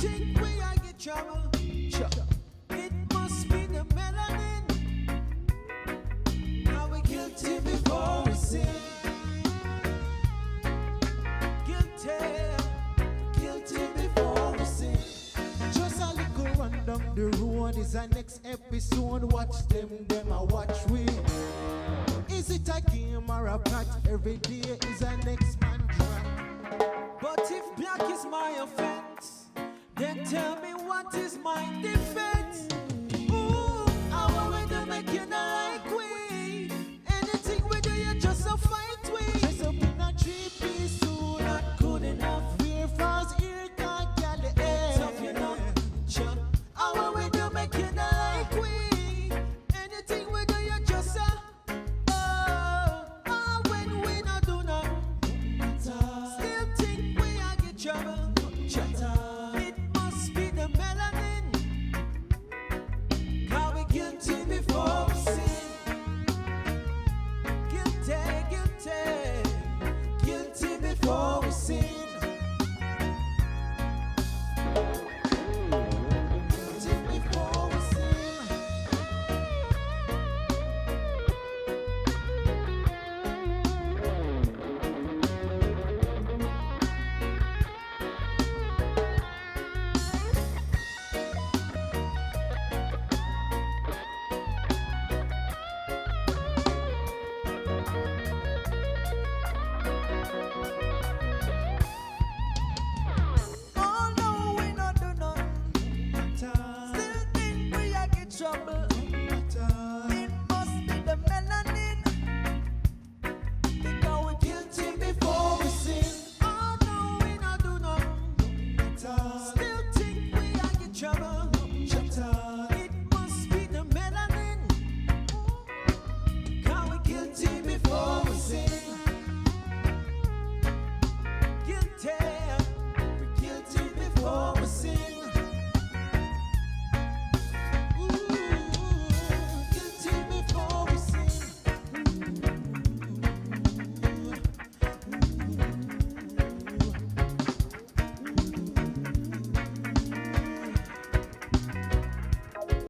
think we are get trouble. It must be the melanin. Now we guilty before we sin. Guilty before we sin. Just a little run down the road is our next episode. Watch them a watch we. Is it a game or a plot? Every day is our next man track. But if black is my offense, then tell me what is my defense? Ooh, how we do make you not like we? Anything we do, you just a fight we. Dress up in a three-piece suit, Not good enough. wear false ear, can't get the air. Tough, you know. How we do make you not like we? Anything we do, you just a when we not do nothing. Still think we are get trouble.